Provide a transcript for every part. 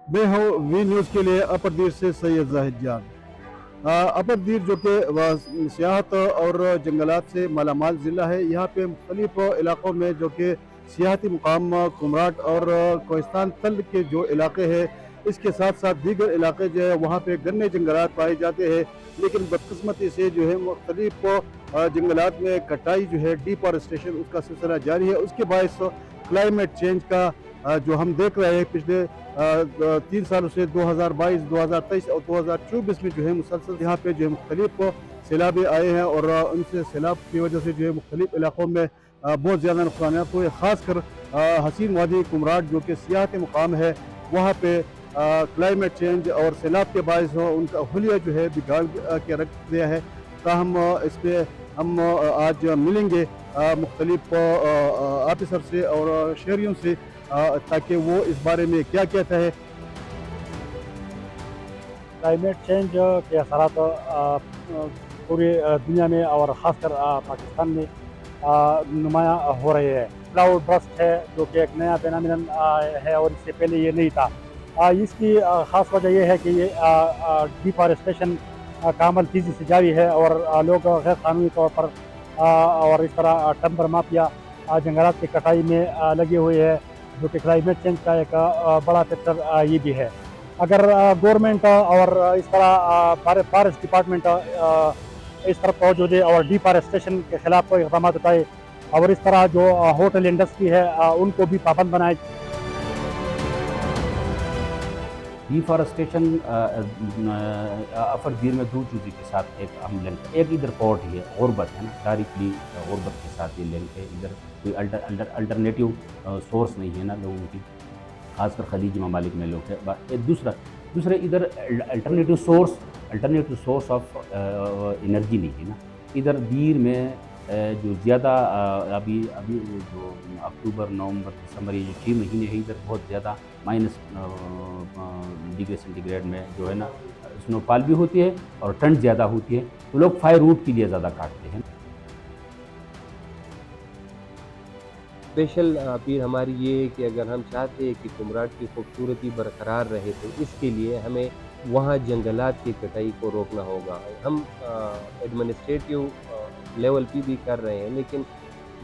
मैं हूँ V news के लिए अपरदीर से सैयद जाहिद जान। अपरदीर जो कि सियाहत और जंगलात से मालामाल ज़िला है। यहाँ पे मुख्तलिफ इलाक़ों में जो कि सियाहती मुकाम कुमराट और कोहिस्तान तल के जो इलाक़े हैं, इसके साथ साथ दीगर इलाक़े जो है वहाँ पे घने जंगलात पाए जाते हैं। लेकिन बदकिस्मती से जो है मुख्तलिफ जंगलात में कटाई जो है, डिफॉरेस्टेशन उसका सिलसिला जारी है। उसके बायस क्लाइमेट चेंज का जो हम देख रहे हैं पिछले 3 सालों से 2022, 2023 और 2024 में जो है मुसलसल यहाँ पे जो है मुख्तलिफ सैलाबे आए हैं और उनसे सैलाब की वजह से जो है मुख्तलिफ इलाक़ों में बहुत ज़्यादा नुकसान हुए। ख़ासकर हसीन वादी कुमराट जो कि सियाहती मुकाम है, वहाँ पे क्लाइमेट चेंज और सैलाब के बायस उनका हुलिया जो है बिगाड़ के रख दिया है। ताहम इस पर हम आज मिलेंगे मुख्तलिफ ऑफिसर से और शहरियों से ताकि वो इस बारे में क्या कहता है। क्लाइमेट चेंज के असरात पूरी दुनिया में और ख़ासकर पाकिस्तान में नुमाया हो रहे हैं। क्लाउड बर्स्ट है जो कि एक नया फेनोमेनन है और इससे पहले ये नहीं था। इसकी ख़ास वजह यह है कि ये डिफॉरेस्टेशन का अमल तेज़ी से जारी है और लोग गैर कानूनी तौर पर और इस तरह टम्बर माफिया जंगलात की कटाई में लगे हुए हैं, जो कि क्लाइमेट चेंज का एक बड़ा फैक्टर ये भी है। अगर गवर्नमेंट और इस तरह फॉरेस्ट डिपार्टमेंट इस तरफ तवज्जो दे और डिफॉरेस्टेशन के खिलाफ कोई इक़दाम उठाए और इस तरह जो होटल इंडस्ट्री है उनको भी पाबंद बनाए। डिफॉरेस्टेशन अफरदीर में दो चीज़ों के साथ एक अहम लिंक है। एक इधर पोर्ट ही है, गुरबत है ना, डायरेक्टली गुरबत के साथ ये लिंक है। इधर कोई अल्टरनेटिव सोर्स नहीं है ना लोगों की, खासकर खलीजी ममालिक में लोग हैं। दूसरे इधर अल्टरनेटिव सोर्स ऑफ एनर्जी नहीं है ना। इधर दीर में जो ज़्यादा अभी अभी जो अक्टूबर, नवंबर, दिसंबर ये जो 6 महीने हैं, इधर बहुत ज़्यादा माइनस डिग्री सेंटीग्रेड में जो है ना स्नोफॉल भी होती है और ठंड ज़्यादा होती है, तो लोग फायर वुड के लिए ज़्यादा काटते हैं। स्पेशल अपील हमारी ये है कि अगर हम चाहते हैं कि कुमराट की खूबसूरती बरकरार रहे तो इसके लिए हमें वहाँ जंगलात की कटाई को रोकना होगा। हम एडमिनिस्ट्रेटिव लेवल पे भी कर रहे हैं, लेकिन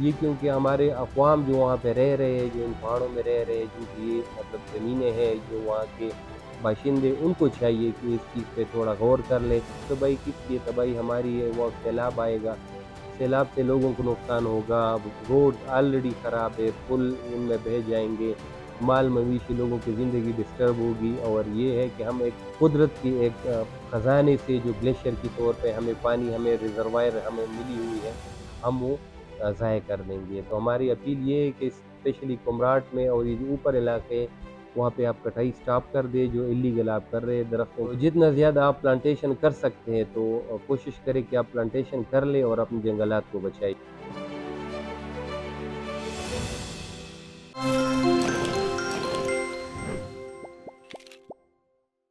ये क्योंकि हमारे अक़वाम जो वहाँ पे रह रहे हैं, जो इन पहाड़ों में रह रहे हैं, जिनकी ये मतलब ज़मीनें हैं, जो वहाँ के बाशिंदे, उनको चाहिए कि इस चीज़ पे थोड़ा गौर कर ले। तो भाई किसकी तबाही हमारी है, वो सैलाब आएगा, सैलाब से लोगों को नुकसान होगा। अब रोड ऑलरेडी ख़राब है, पुल उनमें बह जाएंगे, माल मवेशी लोगों की ज़िंदगी डिस्टर्ब होगी। और ये है कि हम एक कुदरत की एक ख़जाने से जो ग्लेशियर के तौर पे हमें पानी, हमें रिजर्वायर हमें मिली हुई है, हम वो ज़ाय कर देंगे। तो हमारी अपील ये है कि स्पेशली कुमराट में और ये जो ऊपर इलाके, वहाँ पे आप कटाई स्टॉप कर दें जो इलीगल आप कर रहे हैं दरख्तों। तो जितना ज़्यादा आप प्लांटेशन कर सकते हैं तो कोशिश करें कि आप प्लांटेशन कर लें और अपने जंगलात को बचाएं।